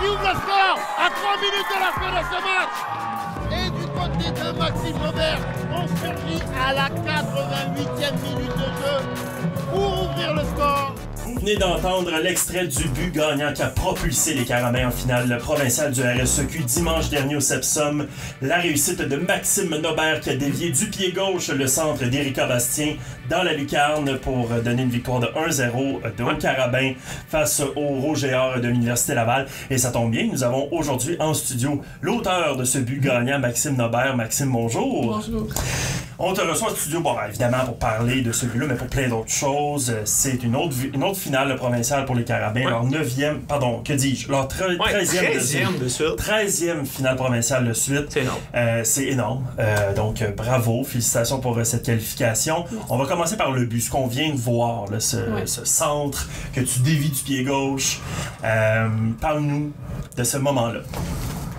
qui ouvre le score à 3 minutes de la fin de ce match. Et du côté de Maxime Robert, on surgit à la 88e minute de jeu pour ouvrir le score. Vous venez d'entendre l'extrait du but gagnant qui a propulsé les Carabins en finale provinciale du RSEQ dimanche dernier au Sepsum. La réussite de Maxime Nobert qui a dévié du pied gauche le centre d'Érika Bastien dans la lucarne pour donner une victoire de 1-0 aux Carabins face aux Rouge-et-Or de l'Université Laval. Et ça tombe bien, nous avons aujourd'hui en studio l'auteur de ce but gagnant, Maxime Nobert. Maxime, bonjour. Bonjour. On te reçoit en studio, bon, évidemment, pour parler de ce but-là, mais pour plein d'autres choses. C'est une autre finale provinciale pour les Carabins. Ouais. Leur 9e, pardon, que dis-je? Leur 13e de suite. 13e finale provinciale de suite. C'est énorme. C'est énorme. Donc, bravo. Félicitations pour cette qualification. Merci. On va commencer par le but. Ce qu'on vient de voir, là, ce centre que tu dévies du pied gauche. Parle-nous de ce moment-là.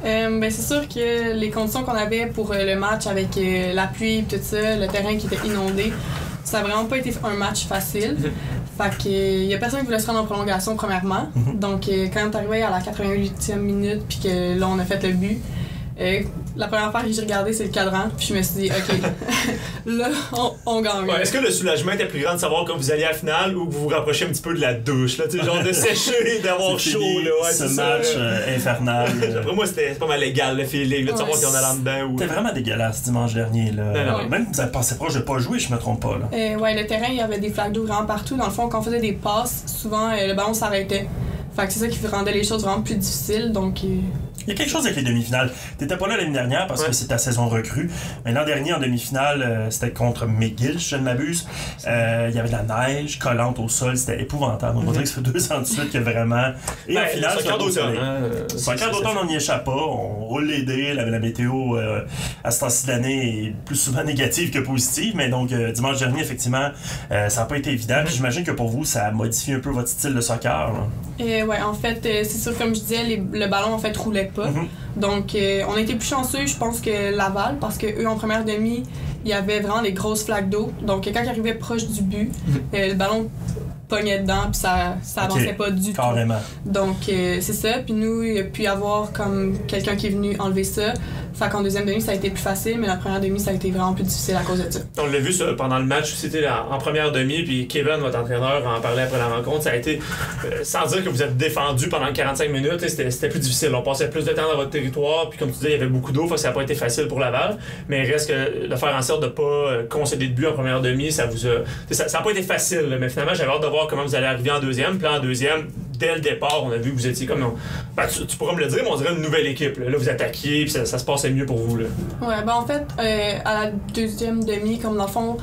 C'est sûr que les conditions qu'on avait pour le match avec la pluie et tout ça, le terrain qui était inondé, ça n'a vraiment pas été un match facile. Fait qu'il y a personne qui voulait se rendre en prolongation premièrement. Donc quand on est arrivé à la 88e minute puis que là on a fait le but, la première affaire que j'ai regardé c'est le cadran puis je me suis dit ok là on gagne. Ouais, est-ce que le soulagement était plus grand de savoir quand vous alliez à la finale ou que vous vous rapprochez un petit peu de la douche là, tu sais, genre de sécher, d'avoir chaud là, ouais, ce c'est match ça, infernal. Après moi c'était pas mal égal le feeling là, de savoir qu'on allait en dedans ou. C'était vraiment dégueulasse dimanche dernier là. Non. Même vous avez pensé proche de pas jouer, je me trompe pas là. Le terrain il y avait des flaques d'eau vraiment partout. Dans le fond quand on faisait des passes, souvent le ballon s'arrêtait. Fait que c'est ça qui rendait les choses vraiment plus difficiles. Donc il y a quelque chose avec les demi-finales. T'étais pas là l'année dernière parce que c'est ta saison recrue. Mais l'an dernier, en demi-finale, c'était contre McGill, si je ne m'abuse. Il y avait de la neige collante au sol. C'était épouvantable. On va dire que ça fait 2 ans de suite que vraiment... Et en finale, c'est d'automne. Soccer d'automne, on n'y échappe pas. On roule les dés. La météo, à ce temps-ci de l'année, est plus souvent négative que positive. Mais donc, dimanche dernier, effectivement, ça n'a pas été évident. Puis j'imagine que pour vous, ça a modifié un peu votre style de soccer. Ouais, en fait, c'est sûr, comme je disais, le ballon, en fait, roulait pas. Donc, on a été plus chanceux, je pense, que Laval, parce qu'eux, en première demi, il y avait vraiment des grosses flaques d'eau. Donc, quand ils arrivaient proche du but, le ballon pognait dedans, puis ça avançait pas du Carrément. tout. Donc, c'est ça. Puis nous, il y a pu y avoir comme quelqu'un qui est venu enlever ça. Fait qu'en deuxième demi, ça a été plus facile, mais la première demi, ça a été vraiment plus difficile à cause de ça. On l'a vu ça, pendant le match, c'était en première demi, puis Kevin, votre entraîneur, en parlait après la rencontre. Ça a été, sans dire que vous êtes défendu pendant 45 minutes, c'était plus difficile. On passait plus de temps dans votre territoire, puis comme tu disais, il y avait beaucoup d'eau, ça n'a pas été facile pour Laval. Mais il reste que de faire en sorte de ne pas concéder de but en première demi, ça n'a pas été facile. Là, mais finalement, j'avais hâte de voir comment vous allez arriver en deuxième. Puis en deuxième, dès le départ, on a vu que vous étiez comme... tu pourras me le dire, mais on dirait une nouvelle équipe. Là, vous attaquiez, puis ça se passait mieux pour vous. Là. Ouais, en fait, à la deuxième demi, comme dans le fond,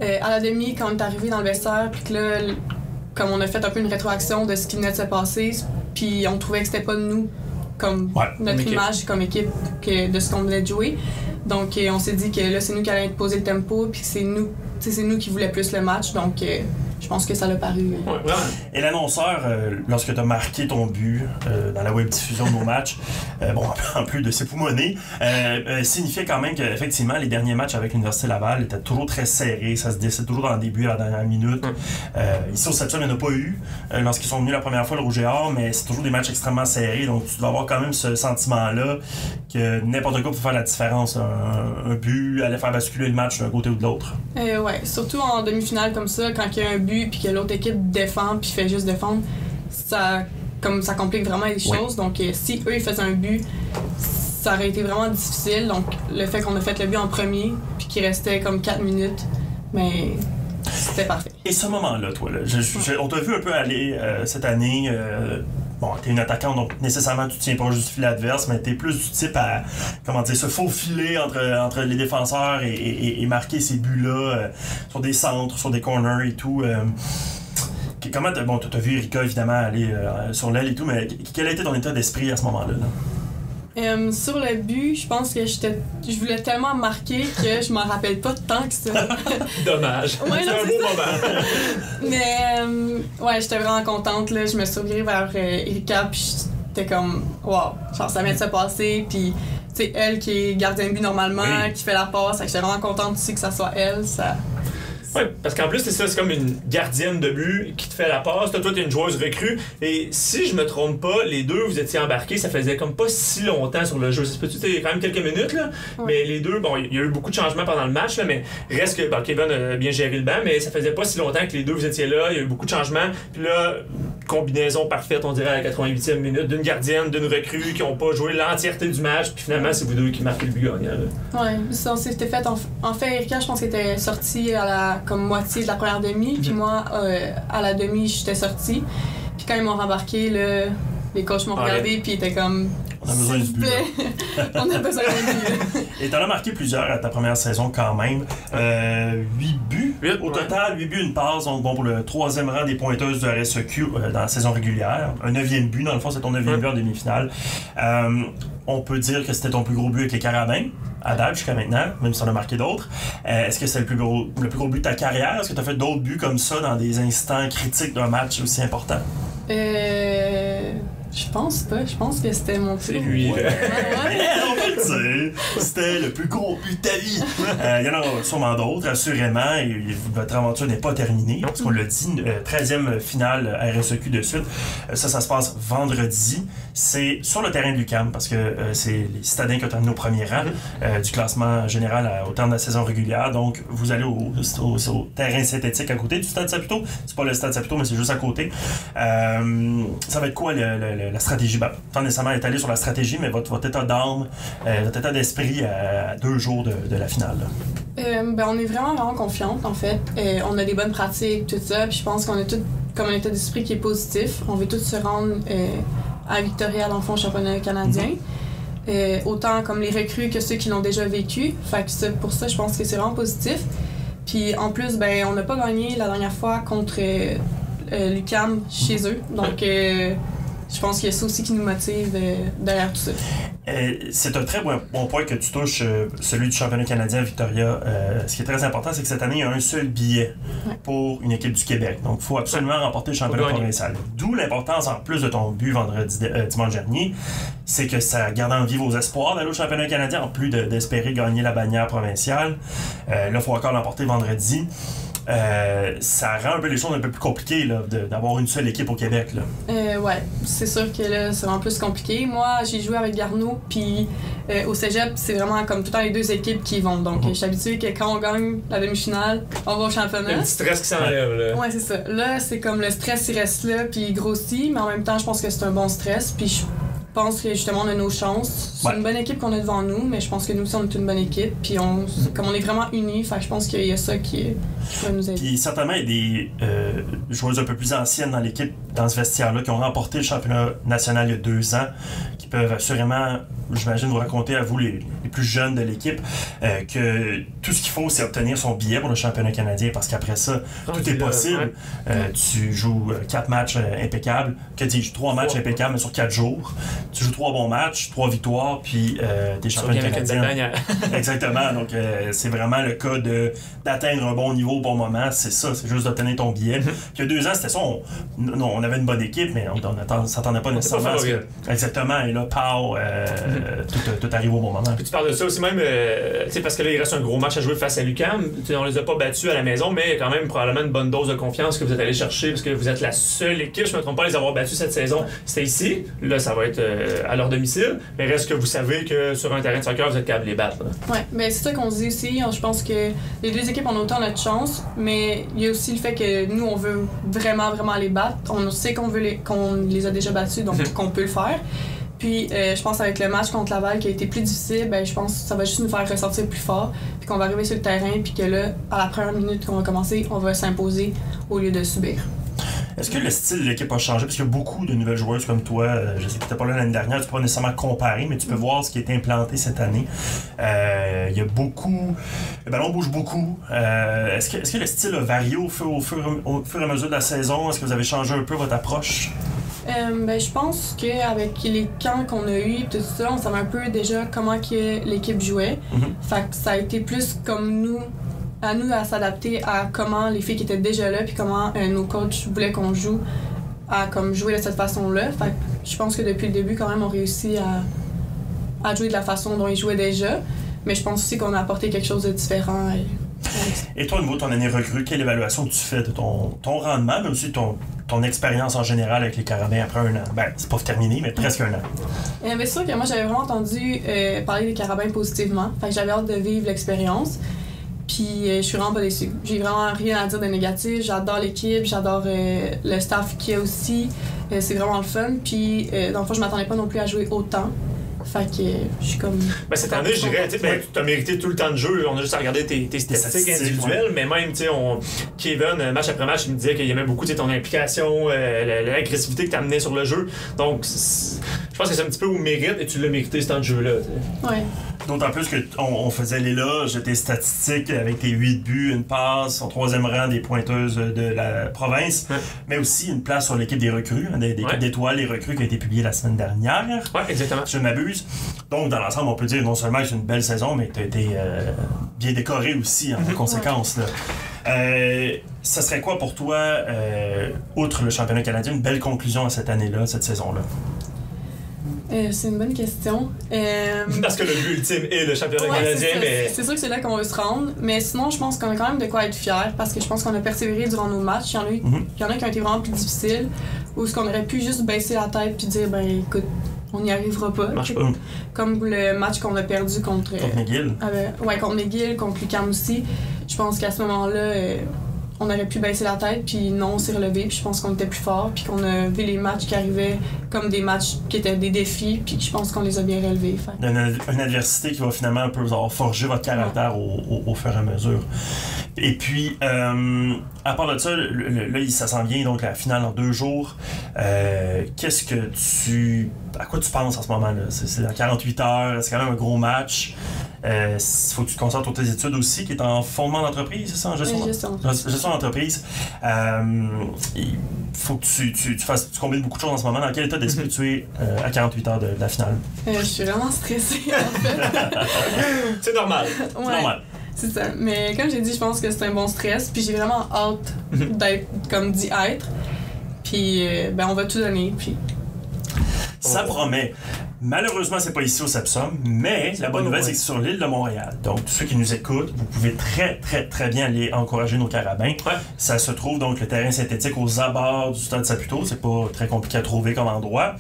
à la demi, quand on est arrivé dans le vestiaire, puis que là, comme on a fait un peu une rétroaction de ce qui venait de se passer, puis on trouvait que c'était pas nous, comme notre image comme équipe, de ce qu'on venait de jouer. Donc, on s'est dit que là, c'est nous qui allions poser le tempo, puis c'est nous qui voulions plus le match. Donc, je pense que ça l'a paru. Ouais, et l'annonceur, lorsque tu as marqué ton but dans la web diffusion de nos matchs, en plus de s'époumoner, signifiait quand même qu'effectivement, les derniers matchs avec l'Université Laval étaient toujours très serrés. Ça se décide toujours dans le début à la dernière minute. Ici au Sepsum, il n'y en a pas eu lorsqu'ils sont venus la première fois, le Rouge-et-Or, mais c'est toujours des matchs extrêmement serrés. Donc, tu dois avoir quand même ce sentiment-là que n'importe quoi peut faire la différence. Un but allait faire basculer le match d'un côté ou de l'autre. Ouais, surtout en demi-finale comme ça, quand il y a un but puis que l'autre équipe défend puis fait juste défendre, ça complique vraiment les choses. Donc si eux ils faisaient un but, ça aurait été vraiment difficile. Donc le fait qu'on a fait le but en premier puis qu'il restait comme 4 minutes, mais c'était parfait. Et ce moment-là, toi, là, on t'a vu un peu aller cette année. T'es une attaquante, donc nécessairement tu tiens pas juste du filet adverse, mais t'es plus du type à, se faufiler entre les défenseurs et marquer ces buts-là sur des centres, sur des corners et tout. Comment t'as vu Erika évidemment aller sur l'aile et tout, mais quel a été ton état d'esprit à ce moment-là? Sur le but, je pense que je voulais tellement marquer que je m'en rappelle pas tant que ça. Dommage. Ouais, c'est un beau moment. Mais j'étais vraiment contente. Là. Je me suis revirée vers Erika, puis j'étais comme, wow, genre ça vient de se passer. Puis c'est elle qui est gardien de but normalement, qui fait la passe. J'étais vraiment contente aussi que ça soit elle. Oui, parce qu'en plus, c'est ça, c'est comme une gardienne de but qui te fait la passe. Toi, t'es une joueuse recrue. Et si je me trompe pas, les deux, vous étiez embarqués, ça faisait comme pas si longtemps sur le jeu. Ça se peut-tu, quand même quelques minutes, là. Ouais. Mais les deux, bon, il y a eu beaucoup de changements pendant le match, là, mais reste que, bon, Kevin a bien géré le banc, mais ça faisait pas si longtemps que les deux, vous étiez là. Il y a eu beaucoup de changements. Puis là, combinaison parfaite, on dirait, à la 88e minute, d'une gardienne, d'une recrue qui ont pas joué l'entièreté du match. Puis finalement, c'est vous deux qui marquez le but gagnant. Oui, ça s'était fait. En fait, Erika, je pense qu'elle était sortie à la comme moitié de la première demi. Puis moi, à la demi, j'étais sortie. Puis quand ils m'ont rembarqué, les coachs m'ont regardé. Puis ils étaient comme. On a besoin de but. On a besoin de but. Et t'en as marqué plusieurs à ta première saison quand même. 8 buts. Au total, 8 buts, une passe. Donc bon, pour le 3e rang des pointeuses du RSEQ dans la saison régulière. Un 9e but, dans le fond, c'est ton 9e but en demi-finale. On peut dire que c'était ton plus gros but avec les Carabins, à date jusqu'à maintenant, même si on a marqué d'autres. Est-ce que c'est le plus gros but de ta carrière? Est-ce que tu as fait d'autres buts comme ça dans des instants critiques d'un match aussi important? Je pense pas. Je pense que c'était mon plus. C'est lui. On va le dire. C'était le plus gros but de ta vie. Il y en a sûrement d'autres, assurément. Et votre aventure n'est pas terminée. Parce qu'on l'a dit, 13e finale RSEQ de suite. Ça se passe vendredi. C'est sur le terrain de l'UQAM, parce que c'est les citadins qui ont terminé au premier rang du classement général au terme de la saison régulière. Donc, vous allez au terrain synthétique à côté du Stade Saputo. C'est pas le Stade Saputo, mais c'est juste à côté. Ça va être quoi la stratégie? Pas nécessairement étalé sur la stratégie, mais votre état d'âme, votre état d'esprit à 2 jours de la finale. On est vraiment confiante, en fait. On a des bonnes pratiques, tout ça. Puis je pense qu'on a tout comme un état d'esprit qui est positif. On veut tous se rendre à Victoria, dans le fond, championnat canadien. Autant comme les recrues que ceux qui l'ont déjà vécu. Fait que pour ça, je pense que c'est vraiment positif. Puis en plus, on n'a pas gagné la dernière fois contre l'UQAM chez eux. Donc, je pense qu'il y a ça aussi qui nous motive derrière tout ça. C'est un très bon point que tu touches, celui du championnat canadien Victoria. Ce qui est très important, c'est que cette année, il y a un seul billet pour une équipe du Québec. Donc, il faut absolument remporter le championnat provincial. D'où l'importance, en plus de ton but dimanche dernier, c'est que ça garde en vie vos espoirs d'aller au championnat canadien, en plus d'espérer gagner la bannière provinciale. Là, il faut encore l'emporter vendredi. Ça rend un peu les choses un peu plus compliquées là, d'avoir une seule équipe au Québec. Ouais, c'est sûr que là, c'est vraiment plus compliqué. Moi, j'ai joué avec Garneau, puis au cégep, c'est vraiment comme tout le temps les 2 équipes qui vont. Donc, je suis habituée que quand on gagne la demi-finale, on va au championnat. Un petit stress qui s'enlève. Là. Ouais, c'est ça. Là, c'est comme le stress, il reste là, puis il grossit, mais en même temps, je pense que c'est un bon stress. Puis je pense que justement, on a nos chances. C'est une bonne équipe qu'on a devant nous, mais je pense que nous aussi, on est une bonne équipe. Puis comme on est vraiment unis, je pense qu'il y a ça qui va nous aider. Puis certainement, il y a des joueuses un peu plus anciennes dans l'équipe, dans ce vestiaire-là, qui ont remporté le championnat national il y a 2 ans, qui peuvent assurément, j'imagine, vous raconter à vous, les plus jeunes de l'équipe, que tout ce qu'il faut, c'est obtenir son billet pour le championnat canadien, parce qu'après ça, tout est possible. Tu joues 4 matchs impeccables, 3 matchs impeccables, mais sur 4 jours. Tu joues 3 bons matchs, 3 victoires, puis t'es champion canadien. Exactement. Donc, c'est vraiment le cas d'atteindre un bon niveau au bon moment. C'est ça, c'est juste d'obtenir ton billet. Puis il y a 2 ans, c'était ça. On avait une bonne équipe, mais on s'attendait pas nécessairement à ce que... Exactement. Et là, pow, tout arrive au bon moment. Puis tu parles de ça aussi même, parce que là, il reste un gros match à jouer face à l'UQAM. On les a pas battus à la maison, mais quand même probablement une bonne dose de confiance que vous êtes allé chercher, parce que vous êtes la seule équipe, je me trompe pas, à les avoir battus cette saison. C'était ici. Là, ça va être à leur domicile, mais reste que vous savez que sur un terrain de soccer, vous êtes capable de les battre. Oui, mais c'est ça qu'on se dit aussi. Je pense que les 2 équipes ont autant notre chance, mais il y a aussi le fait que nous, on veut vraiment les battre. On sait qu'on les a déjà battus, donc qu'on peut le faire. Puis, je pense avec le match contre Laval qui a été plus difficile, je pense que ça va juste nous faire ressortir plus fort, puis qu'on va arriver sur le terrain, puis que là, à la première minute qu'on va commencer, on va s'imposer au lieu de subir. Est-ce que le style de l'équipe a changé? Parce qu'il y a beaucoup de nouvelles joueuses comme toi. Je sais que tu n'étais pas là l'année dernière, tu peux pas nécessairement comparer, mais tu peux voir ce qui est implanté cette année. Il y a beaucoup... Le ballon bouge beaucoup. Est-ce que le style a varié au fur et à mesure de la saison? Est-ce que vous avez changé un peu votre approche? Je pense qu'avec les camps qu'on a eus, tout ça, on savait un peu déjà comment que l'équipe jouait. Fait que ça a été plus comme nous à s'adapter à comment les filles qui étaient déjà là, puis comment nos coachs voulaient qu'on joue, à comme jouer de cette façon-là. Fait que je pense que depuis le début, quand même, on réussit à jouer de la façon dont ils jouaient déjà. Mais je pense aussi qu'on a apporté quelque chose de différent Et toi, au niveau de ton année recrue, quelle évaluation tu fais de ton rendement, mais aussi ton expérience en général avec les Carabins après un an? Ben, c'est pas terminé, mais presque un an. Mais c'est sûr que moi, j'avais vraiment entendu parler des Carabins positivement. Fait que j'avais hâte de vivre l'expérience. Puis je suis vraiment pas déçue. J'ai vraiment rien à dire de négatif. J'adore l'équipe, j'adore le staff qu'il y a aussi. C'est vraiment le fun. Puis dans le fond, je m'attendais pas non plus à jouer autant. Fait que je suis comme... Ben, cette année, je dirais, tu as mérité tout le temps de jeu. On a juste à regarder tes statistiques individuelles, mais même, Kevin, match après match, il me disait qu'il aimait beaucoup ton implication, l'agressivité que tu amenais sur le jeu. Donc, je pense que c'est un petit peu au mérite et tu l'as mérité ce temps de jeu-là. Ouais. D'autant plus qu'on faisait l'éloge de tes statistiques avec tes 8 buts, une passe, au 3e rang des pointeuses de la province, mais aussi une place sur l'équipe des recrues, des équipes d'étoiles, les recrues qui a été publiée la semaine dernière. Oui, exactement. Si je ne m'abuse. Donc, dans l'ensemble, on peut dire non seulement que c'est une belle saison, mais que tu as été bien décoré aussi en conséquence. Ça serait quoi pour toi, outre le championnat canadien, une belle conclusion à cette année-là, cette saison-là? C'est une bonne question. Parce que le but ultime est le championnat canadien, mais... C'est sûr que c'est là qu'on veut se rendre, mais sinon, je pense qu'on a quand même de quoi être fiers, parce que je pense qu'on a persévéré durant nos matchs. Il y en a qui ont été vraiment plus difficiles, ou est-ce qu'on aurait pu juste baisser la tête puis dire, ben écoute, on n'y arrivera pas. Marche pas. Comme le match qu'on a perdu contre McGill. Contre McGill, contre Lucam aussi. Je pense qu'à ce moment-là, on aurait pu baisser la tête, puis non, on s'est relevé, puis je pense qu'on était plus fort, puis qu'on a vu les matchs qui arrivaient comme des matchs qui étaient des défis, puis je pense qu'on les a bien relevés. Une adversité qui va finalement un peu forger votre caractère au fur et à mesure. Et puis, à part de ça, là, ça s'en vient, donc la finale en 2 jours. Qu'est-ce que à quoi tu penses en ce moment-là? C'est dans 48 heures, c'est quand même un gros match. Faut que tu te concentres sur tes études aussi, qui est en fondement d'entreprise, c'est ça? En gestion d'entreprise. Il faut que tu combines beaucoup de choses en ce moment. Dans quel état d'esprit tu es à 48 heures de la finale? Je suis vraiment stressée, en fait. C'est normal. Ouais. C'est normal. C'est ça. Mais comme j'ai dit, je pense que c'est un bon stress. Puis j'ai vraiment hâte d'y être. Puis on va tout donner. Puis... Ça promet. Malheureusement, c'est pas ici au Sepsum, mais la bonne nouvelle, c'est que c'est sur l'île de Montréal. Donc, ceux qui nous écoutent, vous pouvez très, très, très bien aller encourager nos Carabins. Ouais. Ça se trouve, donc, le terrain synthétique aux abords du stade Saputo. C'est pas très compliqué à trouver comme endroit.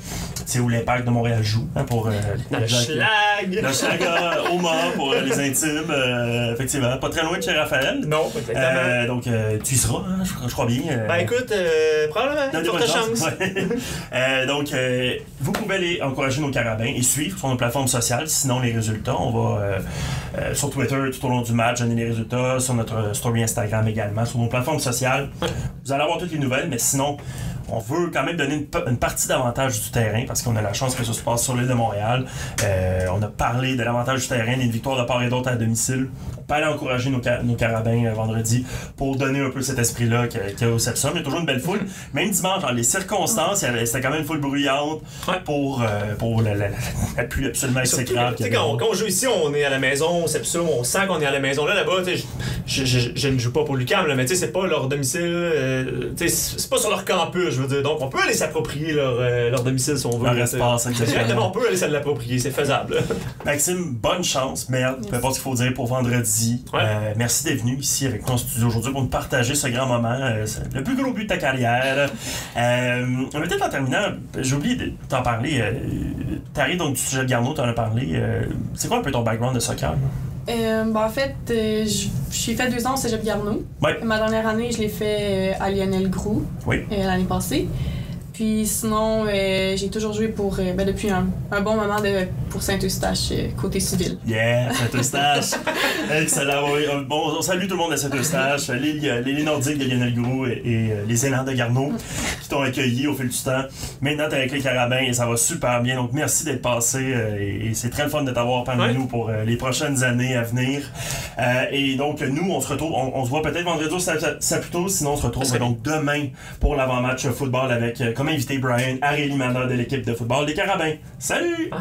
C'est où l'Impact de Montréal joue, pour le schlag! Le schlag au mort pour les intimes. Effectivement, pas très loin de chez Raphaël. Non, exactement. Donc, tu y seras, hein, je crois bien. Écoute, probablement, pour ta chance. Ouais. Donc, vous pouvez aller encourager nos Carabins et suivre sur nos plateformes sociales, sinon les résultats. On va sur Twitter tout au long du match donner les résultats, sur notre story Instagram également, sur nos plateformes sociales. Vous allez avoir toutes les nouvelles, mais sinon, on veut quand même donner une partie d'avantage du terrain parce qu'on a la chance que ça se passe sur l'île de Montréal. On a parlé de l'avantage du terrain, d'une victoire de part et d'autre à domicile. On peut aller encourager nos Carabins vendredi pour donner un peu cet esprit-là qu'il y a au Sepsum. Il y a toujours une belle foule. Même dimanche, dans les circonstances, c'était quand même une foule bruyante pour la pluie absolument exécrable. Quand on joue ici, on est à la maison au Sepsum, on sent qu'on est à la maison. Là-bas, je ne joue pas pour Lucam, mais c'est pas leur domicile, c'est pas sur leur campus, je veux dire. Donc, on peut aller s'approprier leur domicile si on veut. Leur espace, exactement. On peut aller l'approprier, c'est faisable. Maxime, bonne chance, merde, peu importe ce qu'il faut dire pour vendredi. Merci d'être venu ici avec nous en studio aujourd'hui pour nous partager ce grand moment, le plus gros but de ta carrière. Peut-être en terminant, j'ai oublié de t'en parler. T'arrives donc du Cégep Garneau, t'en as parlé. C'est quoi un peu ton background de soccer? En fait, j'ai fait 2 ans au Cégep Garneau. Ouais. Ma dernière année, je l'ai fait à Lionel Groux l'année passée. Puis sinon, j'ai toujours joué depuis un bon moment pour Saint-Eustache, côté civil. Yeah, Saint-Eustache! Excellent, oui. Bon, on salue tout le monde à Saint-Eustache, les Nordiques de Lionel Groux et les Élans de Garneau qui t'ont accueilli au fil du temps. Maintenant, t'es avec les Carabins et ça va super bien. Donc, merci d'être passé et c'est très le fun de t'avoir parmi nous pour les prochaines années à venir. Et donc, nous, on se retrouve, on se voit peut-être vendredi au Saputo, sinon on se retrouve donc demain pour l'avant-match football avec comme invité Brian Arélie-Maneur de l'équipe de football des Carabins. Salut!